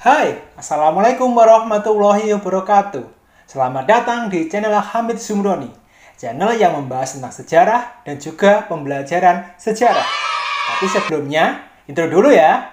Hai, Assalamualaikum warahmatullahi wabarakatuh. Selamat datang di channel Hamid Sumroni, channel yang membahas tentang sejarah dan juga pembelajaran sejarah. Tapi sebelumnya, intro dulu ya.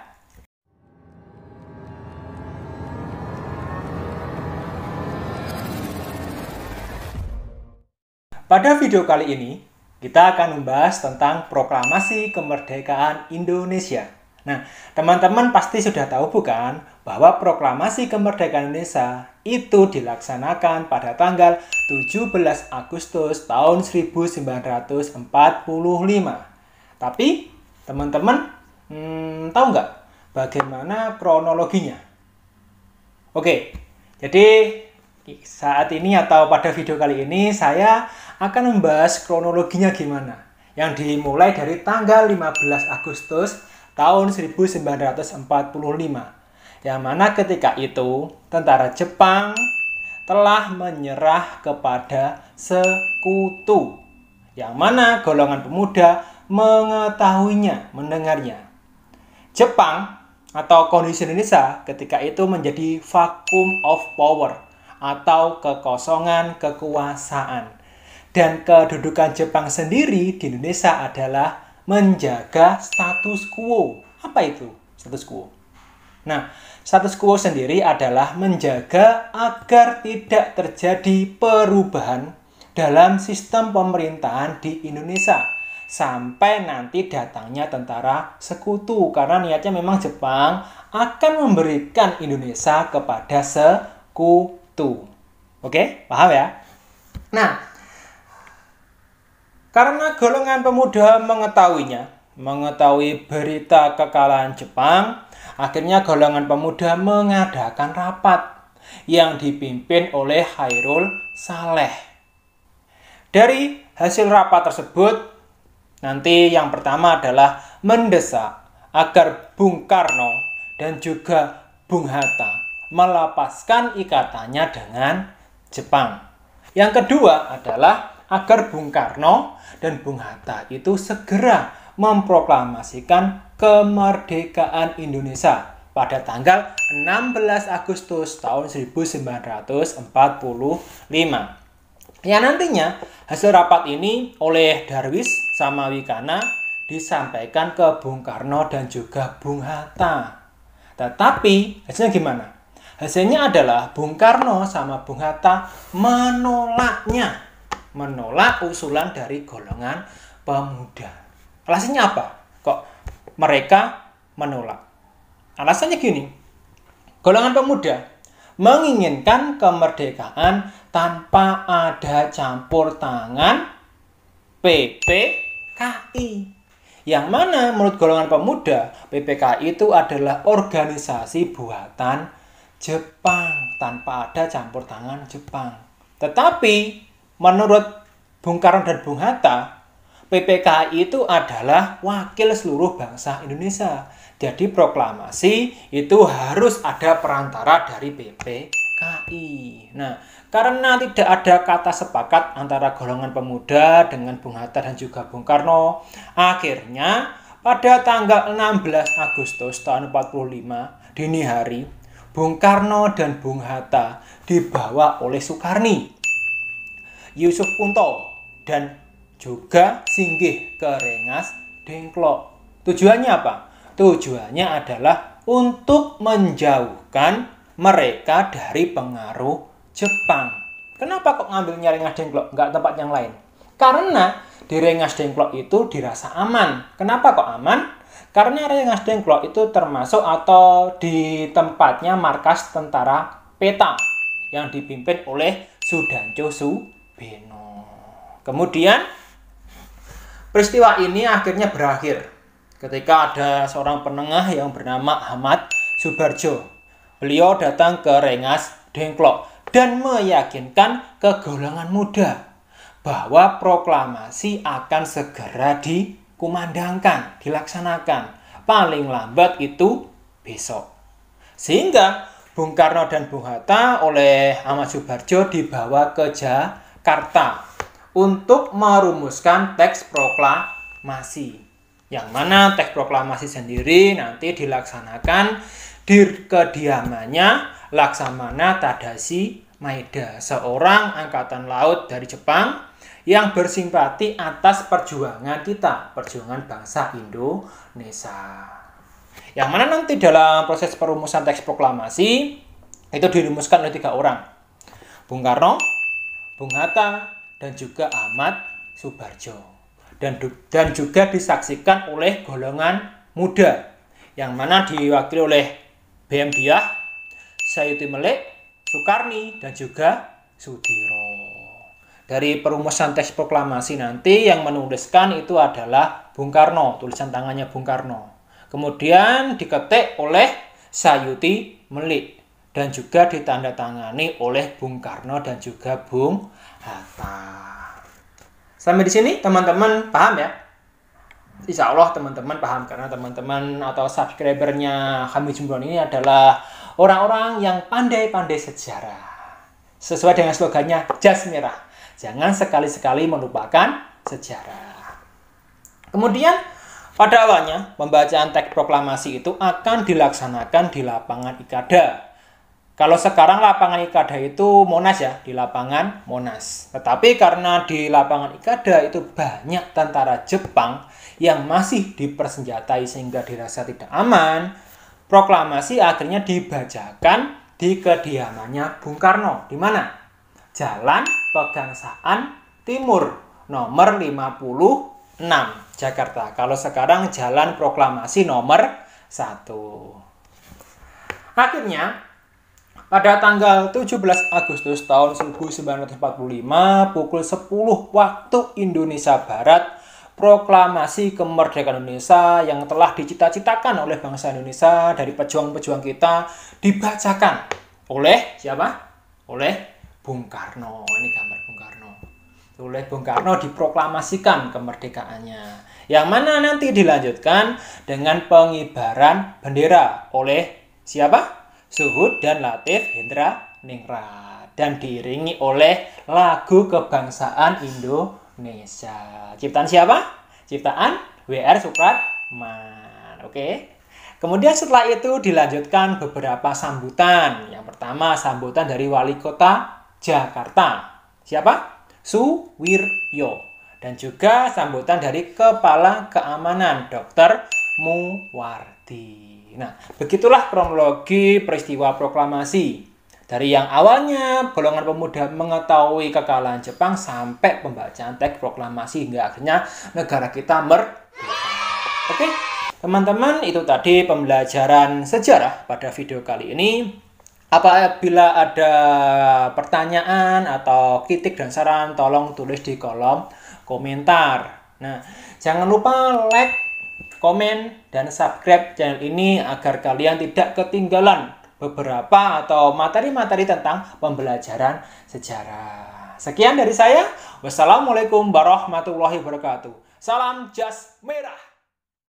Pada video kali ini, kita akan membahas tentang Proklamasi Kemerdekaan Indonesia. Nah, teman-teman pasti sudah tahu bukan bahwa Proklamasi Kemerdekaan Indonesia itu dilaksanakan pada tanggal 17 Agustus tahun 1945. Tapi, teman-teman tahu nggak bagaimana kronologinya? Oke, jadi saat ini atau pada video kali ini saya akan membahas kronologinya gimana. Yang dimulai dari tanggal 15 Agustus tahun 1945. Yang mana ketika itu tentara Jepang telah menyerah kepada sekutu. Yang mana golongan pemuda mengetahuinya, mendengarnya. Jepang atau kondisi Indonesia ketika itu menjadi vacuum of power atau kekosongan kekuasaan. Dan kedudukan Jepang sendiri di Indonesia adalah menjaga status quo. Apa itu status quo? Nah, status quo sendiri adalah menjaga agar tidak terjadi perubahan dalam sistem pemerintahan di Indonesia sampai nanti datangnya tentara sekutu, karena niatnya memang Jepang akan memberikan Indonesia kepada sekutu. Oke, paham ya? Nah, karena golongan pemuda mengetahui berita kekalahan Jepang, akhirnya golongan pemuda mengadakan rapat yang dipimpin oleh Chairul Saleh. Dari hasil rapat tersebut, nanti yang pertama adalah mendesak agar Bung Karno dan juga Bung Hatta melepaskan ikatannya dengan Jepang. Yang kedua adalah agar Bung Karno dan Bung Hatta itu segera memproklamasikan kemerdekaan Indonesia pada tanggal 16 Agustus tahun 1945. Yang nantinya hasil rapat ini oleh Darwis sama Wikana disampaikan ke Bung Karno dan juga Bung Hatta. Tetapi hasilnya gimana? Hasilnya adalah Bung Karno sama Bung Hatta menolak usulan dari golongan pemuda. Alasannya apa? Kok mereka menolak? Alasannya gini, golongan pemuda menginginkan kemerdekaan tanpa ada campur tangan PPKI. Yang mana menurut golongan pemuda, PPKI itu adalah organisasi buatan Jepang tanpa ada campur tangan Jepang. Tetapi menurut Bung Karno dan Bung Hatta, PPKI itu adalah wakil seluruh bangsa Indonesia. Jadi proklamasi itu harus ada perantara dari PPKI. Nah, karena tidak ada kata sepakat antara golongan pemuda dengan Bung Hatta dan juga Bung Karno, akhirnya pada tanggal 16 Agustus tahun 45 dini hari, Bung Karno dan Bung Hatta dibawa oleh Sukarni, Yusuf Punto, dan juga singgih ke Rengas Dengklok. Tujuannya apa? Tujuannya adalah untuk menjauhkan mereka dari pengaruh Jepang. Kenapa kok ngambilnya Rengas Dengklok, nggak tempat yang lain? Karena di Rengas Dengklok itu dirasa aman. Kenapa kok aman? Karena Rengas Dengklok itu termasuk atau di tempatnya markas tentara peta yang dipimpin oleh Sudanjo Beno. Kemudian peristiwa ini akhirnya berakhir ketika ada seorang penengah yang bernama Ahmad Subarjo. Beliau datang ke Rengas Dengklok dan meyakinkan ke golongan muda bahwa proklamasi akan segera dikumandangkan, dilaksanakan. Paling lambat itu besok. Sehingga Bung Karno dan Bung Hatta oleh Ahmad Subarjo dibawa ke Jakarta untuk merumuskan teks proklamasi. Yang mana teks proklamasi sendiri nanti dilaksanakan di kediamannya Laksamana Tadashi Maeda, seorang angkatan laut dari Jepang yang bersimpati atas perjuangan kita, perjuangan bangsa Indonesia. Yang mana nanti dalam proses perumusan teks proklamasi itu dirumuskan oleh 3 orang. Bung Karno, Bung Hatta, dan juga Ahmad Subarjo. Dan juga disaksikan oleh golongan muda, yang mana diwakili oleh B.M. Diah, Sayuti Melik, Soekarni, dan juga Sudiro. Dari perumusan teks proklamasi nanti yang menuliskan itu adalah Bung Karno, tulisan tangannya Bung Karno. Kemudian diketik oleh Sayuti Melik dan juga ditandatangani oleh Bung Karno dan juga Bung Hatta. Sampai di sini teman-teman paham ya? Insya Allah teman-teman paham, karena teman-teman atau subscribernya Hamid Jumron ini adalah orang-orang yang pandai-pandai sejarah. Sesuai dengan slogannya Jas Merah. Jangan sekali-sekali melupakan sejarah. Kemudian pada awalnya pembacaan teks proklamasi itu akan dilaksanakan di lapangan Ikada. Kalau sekarang lapangan Ikada itu Monas ya, di lapangan Monas. Tetapi karena di lapangan Ikada itu banyak tentara Jepang yang masih dipersenjatai sehingga dirasa tidak aman, proklamasi akhirnya dibacakan di kediamannya Bung Karno. Di mana? Jalan Pegangsaan Timur, nomor 56, Jakarta. Kalau sekarang Jalan Proklamasi nomor 1. Akhirnya, pada tanggal 17 Agustus tahun 1945, pukul 10 waktu Indonesia Barat, proklamasi kemerdekaan Indonesia yang telah dicita-citakan oleh bangsa Indonesia dari pejuang-pejuang kita dibacakan oleh siapa? Oleh Bung Karno. Ini gambar Bung Karno. Oleh Bung Karno diproklamasikan kemerdekaannya. Yang mana nanti dilanjutkan dengan pengibaran bendera oleh siapa? Suhud dan Latif Hendra Ningrat. Dan diiringi oleh lagu kebangsaan Indonesia. Ciptaan siapa? Ciptaan W.R. Supratman. Oke. Kemudian setelah itu dilanjutkan beberapa sambutan. Yang pertama sambutan dari Wali Kota Jakarta. Siapa? Suwiryo. Dan juga sambutan dari Kepala Keamanan Dr. Muwardi. Nah, begitulah kronologi peristiwa proklamasi. Dari yang awalnya golongan pemuda mengetahui kekalahan Jepang sampai pembacaan teks proklamasi hingga akhirnya negara kita merdeka. Oke, teman-teman, itu tadi pembelajaran sejarah pada video kali ini. Apabila ada pertanyaan atau kritik dan saran, tolong tulis di kolom komentar. Nah, jangan lupa like, komen, dan subscribe channel ini agar kalian tidak ketinggalan beberapa atau materi-materi tentang pembelajaran sejarah. Sekian dari saya. Wassalamualaikum warahmatullahi wabarakatuh. Salam Jas Merah.